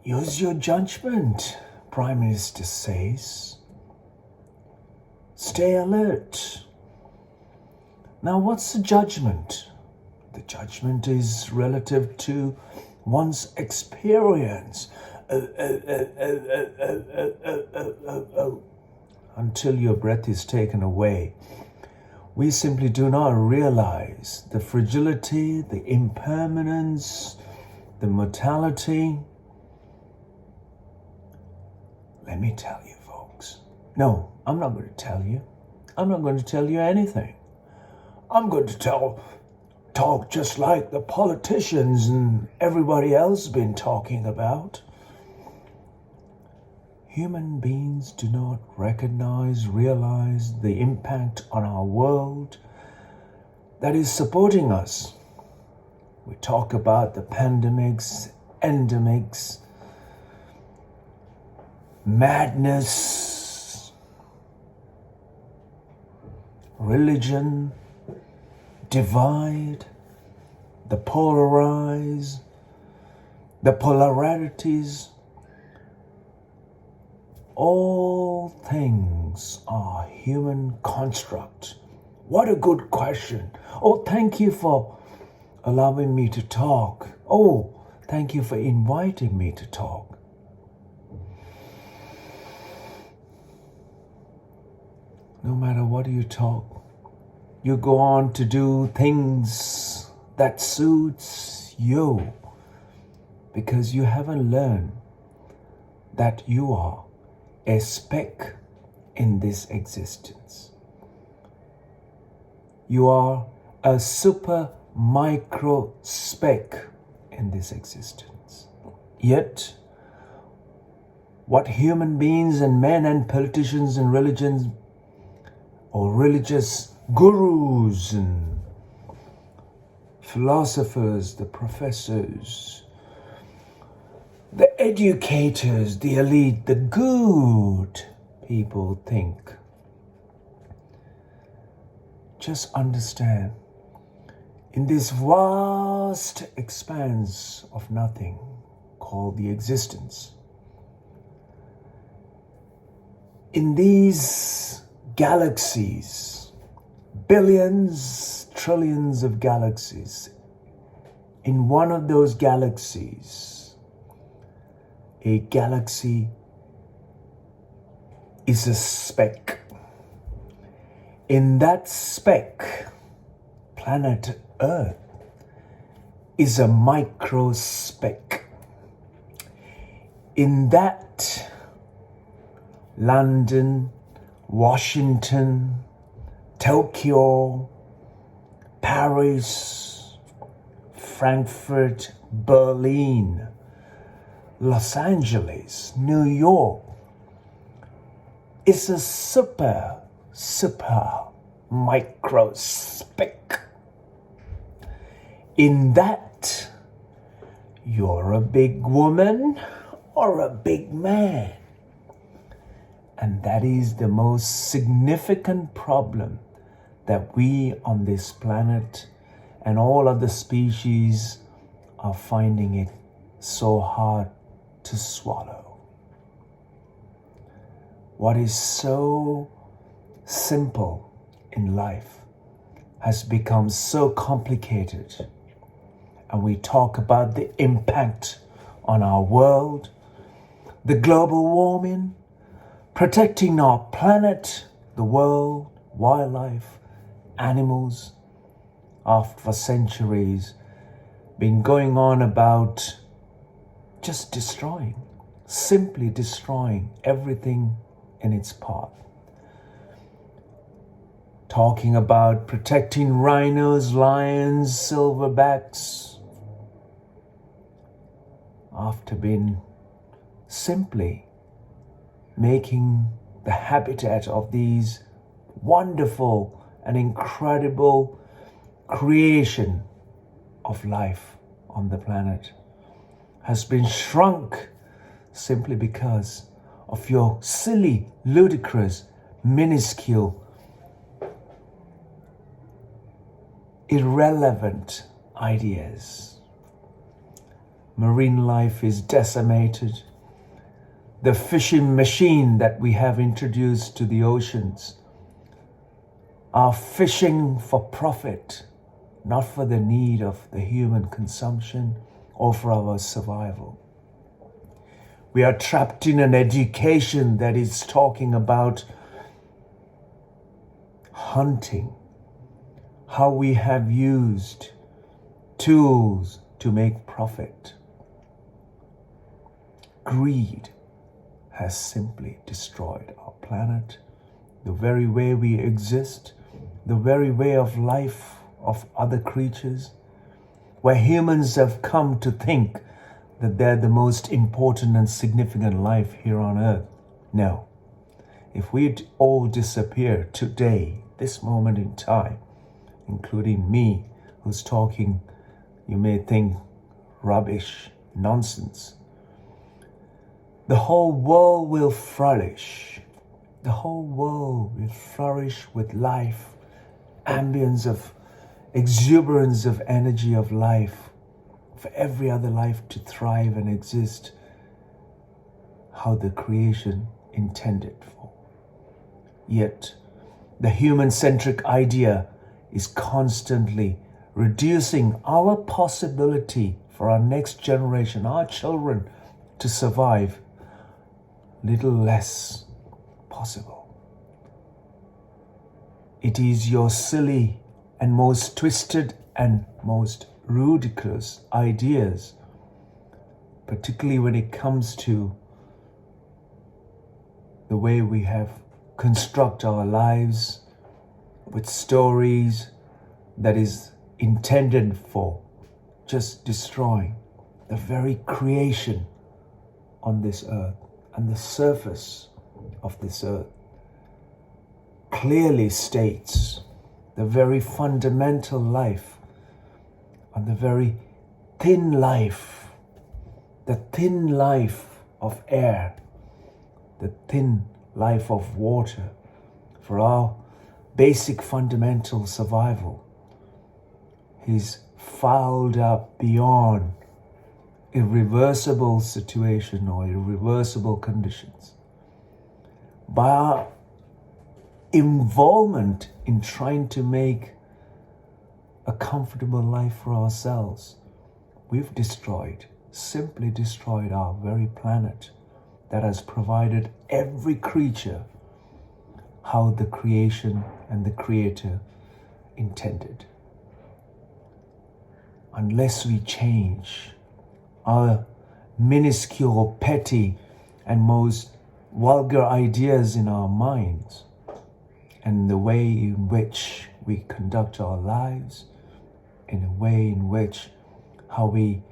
Use your judgment, Prime Minister says. Stay alert. Now, what's the judgment? The judgment is relative to one's experience. Until your breath is taken away, we simply do not realize the fragility, the impermanence, the mortality. Let me tell you, folks. No, I'm not going to tell you. I'm not going to tell you anything. I'm going to talk just like the politicians and everybody else has been talking about. Human beings do not realize the impact on our world that is supporting us. We talk about the pandemics, endemics, madness, religion, divide, the polarize, the polarities. All things are human construct. What a good question. Oh, thank you for allowing me to talk. Oh, thank you for inviting me to talk. No matter what you talk, you go on to do things that suits you because you haven't learned that you are a speck in this existence. You are a super micro speck in this existence. Yet, what human beings and men and politicians and religions or religious gurus and philosophers, the professors, the educators, the elite, the good people think. Just understand, in this vast expanse of nothing called the existence, in these galaxies, billions, trillions of galaxies, in one of those galaxies, a galaxy is a speck. In that speck, planet Earth is a micro speck. In that, London, Washington, Tokyo, Paris, Frankfurt, Berlin, Los Angeles, New York is a super micro speck. In that, you're a big woman or a big man. And that is the most significant problem that we on this planet and all other species are finding it so hard to swallow. What is so simple in life has become so complicated. And we talk about the impact on our world, the global warming, protecting our planet, the world, wildlife, animals, for centuries, been going on about just destroying, simply destroying everything in its path. Talking about protecting rhinos, lions, silverbacks, after being simply making the habitat of these wonderful and incredible creation of life on the planet has been shrunk simply because of your silly, ludicrous, minuscule, irrelevant ideas. Marine life is decimated. The fishing machine that we have introduced to the oceans are fishing for profit, not for the need of the human consumption or for our survival. We are trapped in an education that is talking about hunting, how we have used tools to make profit. Greed has simply destroyed our planet, the very way we exist, the very way of life of other creatures, where humans have come to think that they're the most important and significant life here on earth. No. If we'd all disappear today, this moment in time, including me who's talking, you may think rubbish, nonsense. The whole world will flourish. The whole world will flourish with life, ambience of exuberance of energy of life, for every other life to thrive and exist how the creation intended for. Yet, the human-centric idea is constantly reducing our possibility for our next generation, our children, to survive little less possible. It is your silly and most twisted and most ridiculous ideas, particularly when it comes to the way we have construct our lives with stories that is intended for just destroying the very creation on this earth and the surface of this earth clearly states the very fundamental life and the very thin life, the thin life of air, the thin life of water for our basic fundamental survival is fouled up beyond irreversible situation or irreversible conditions by our involvement in trying to make a comfortable life for ourselves. We've simply destroyed our very planet that has provided every creature how the creation and the creator intended. Unless we change our minuscule, petty, and most vulgar ideas in our minds and the way in which we conduct our lives, in a way in which how we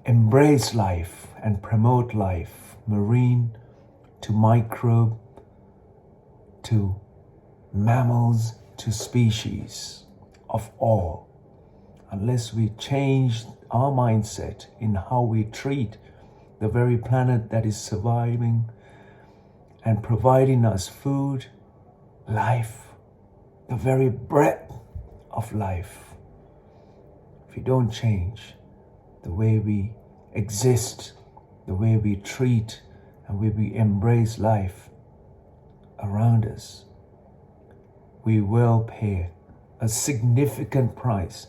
embrace life and promote life, marine to microbe to mammals to species of all, unless we change our mindset in how we treat the very planet that is surviving and providing us food, life, the very breath of life. If we don't change the way we exist, the way we treat and the way we embrace life around us, we will pay a significant price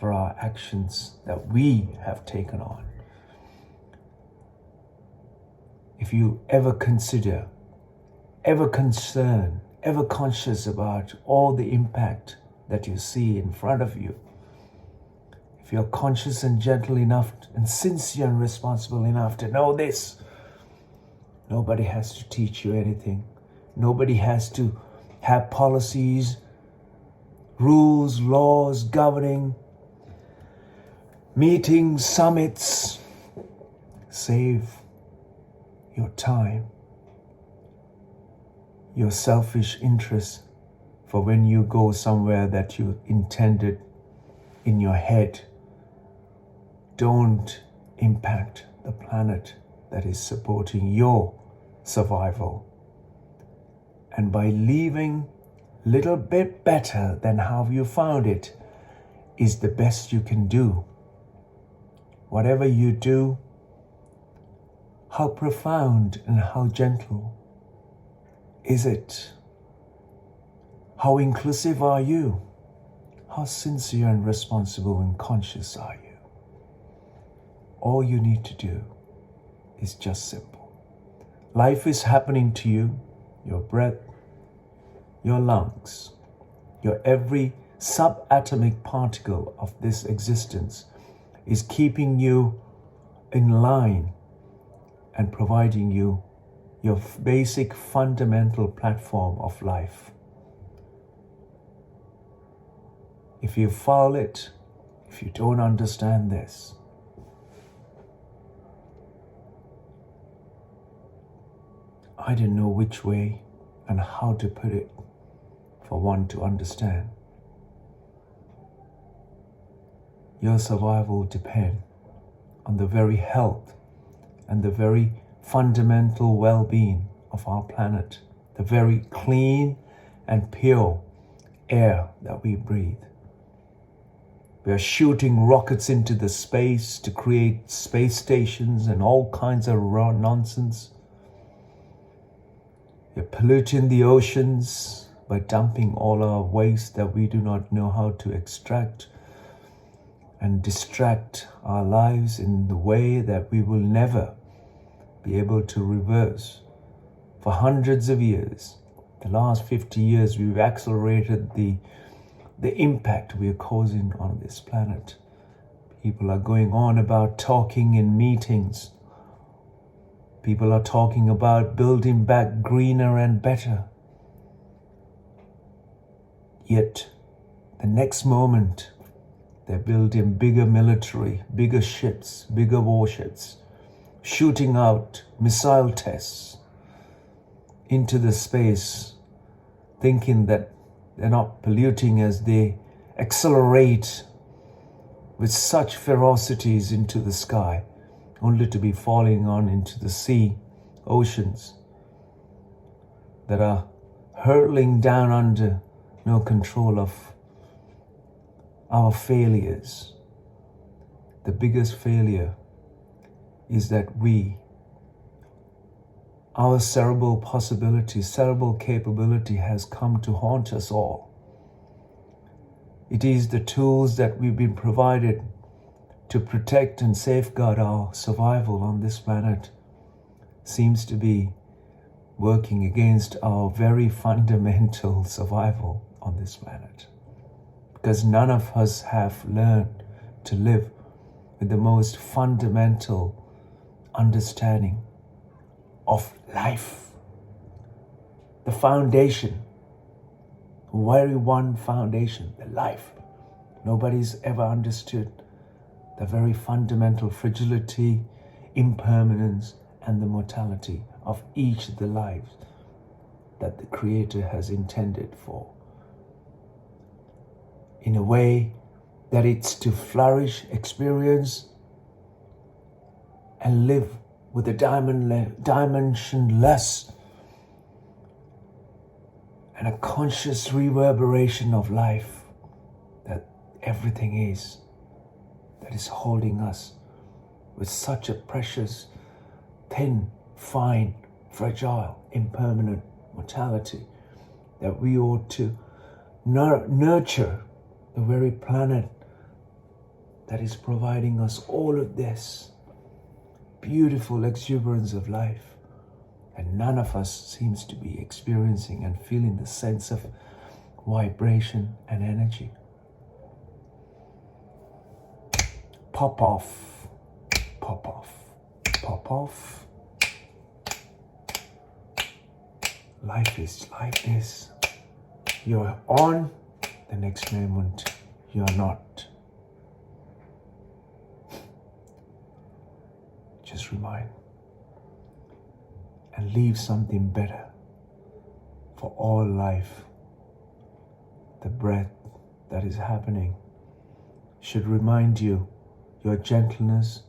for our actions that we have taken on. If you ever consider, ever concerned, ever conscious about all the impact that you see in front of you, if you're conscious and gentle enough and sincere and responsible enough to know this, nobody has to teach you anything. Nobody has to have policies, rules, laws governing meetings, summits. Save your time, your selfish interest for when you go somewhere that you intended in your head. Don't impact the planet that is supporting your survival. And by leaving a little bit better than how you found it is the best you can do. whatever you do, how profound and how gentle is it? How inclusive are you? How sincere and responsible and conscious are you? All you need to do is just simple. Life is happening to you, your breath, your lungs, your every subatomic particle of this existence is keeping you in line and providing you your basic fundamental platform of life. If you foul it, if you don't understand this, I don't know which way and how to put it for one to understand. Your survival depends on the very health and the very fundamental well-being of our planet, the very clean and pure air that we breathe. We are shooting rockets into the space to create space stations and all kinds of raw nonsense. We're polluting the oceans by dumping all our waste that we do not know how to extract and distract our lives in the way that we will never be able to reverse. For hundreds of years, the last 50 years, we've accelerated the impact we are causing on this planet. People are going on about talking in meetings. People are talking about building back greener and better. Yet, the next moment, they're building bigger military, bigger ships, bigger warships, shooting out missile tests into the space, thinking that they're not polluting as they accelerate with such ferocities into the sky, only to be falling on into the sea, oceans that are hurtling down under no control of our failures. The biggest failure is that our cerebral capability has come to haunt us all. It is the tools that we've been provided to protect and safeguard our survival on this planet seems to be working against our very fundamental survival on this planet. Because none of us have learned to live with the most fundamental understanding of life. The foundation, very one foundation, the life. Nobody's ever understood the very fundamental fragility, impermanence, and the mortality of each of the lives that the Creator has intended for, in a way that it's to flourish, experience, and live with a dimensionless and a conscious reverberation of life that everything is, that is holding us with such a precious, thin, fine, fragile, impermanent mortality that we ought to nurture the very planet that is providing us all of this beautiful exuberance of life. And none of us seems to be experiencing and feeling the sense of vibration and energy. Pop off, pop off, pop off. Life is like this. You're on, the next moment you're not. Just remind and leave something better for all life. The breath that is happening should remind you your gentleness.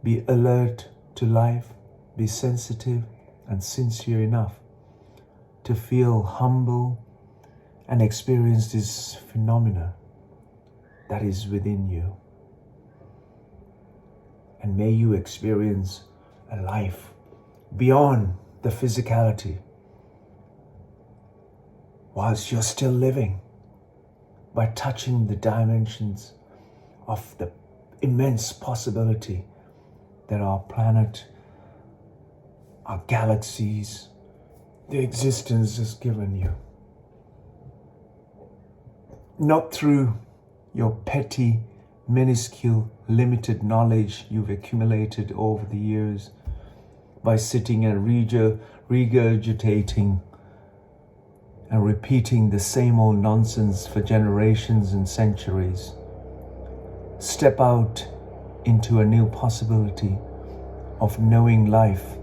Be alert to life, be sensitive and sincere enough to feel humble and experience this phenomena that is within you. And may you experience a life beyond the physicality whilst you're still living, by touching the dimensions of the immense possibility that our planet, our galaxies, the existence has given you. Not through your petty, minuscule, limited knowledge you've accumulated over the years by sitting and regurgitating and repeating the same old nonsense for generations and centuries. Step out into a new possibility of knowing life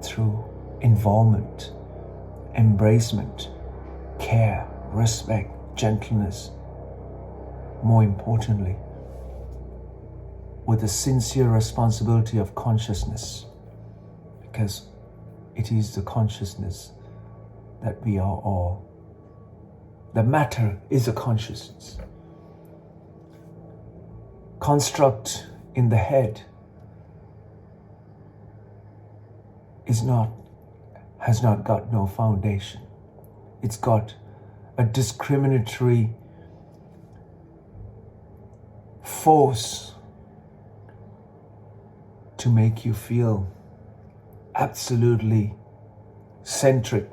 through involvement, embracement, care, respect, gentleness. More importantly, with a sincere responsibility of consciousness, because it is the consciousness that we are all. The matter is a consciousness. Construct in the head has not got no foundation. It's got a discriminatory force to make you feel absolutely centric,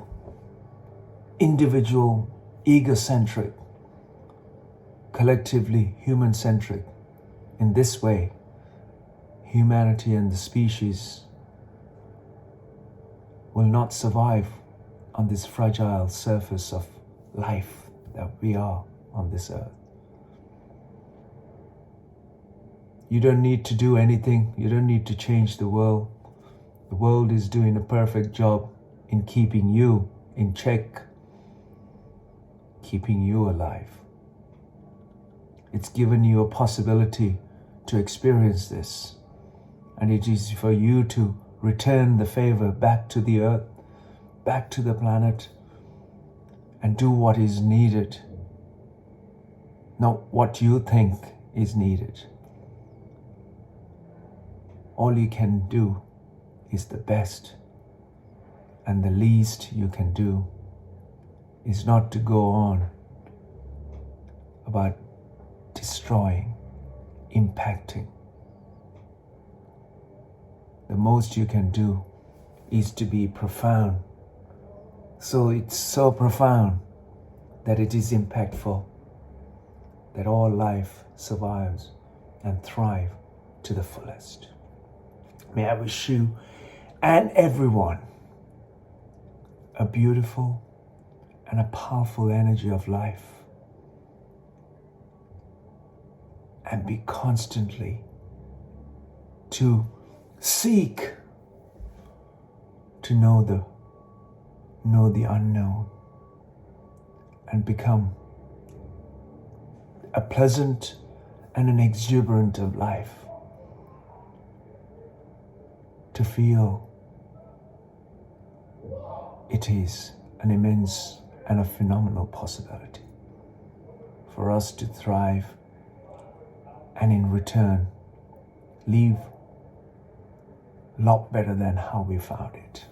individual, egocentric, collectively human-centric. In this way, humanity and the species will not survive on this fragile surface of life that we are on this earth. You don't need to do anything. You don't need to change the world. The world is doing a perfect job in keeping you in check, keeping you alive. It's given you a possibility to experience this, and it is for you to return the favor back to the earth, back to the planet, and do what is needed, not what you think is needed. All you can do is the best, and the least you can do is not to go on about destroying, impacting. The most you can do is to be profound. So it's so profound that it is impactful, that all life survives and thrives to the fullest. May I wish you and everyone a beautiful and a powerful energy of life, and be constantly to seek to know the unknown, and become a pleasant and an exuberant of life, to feel it is an immense and a phenomenal possibility for us to thrive, and in return leave a lot better than how we found it.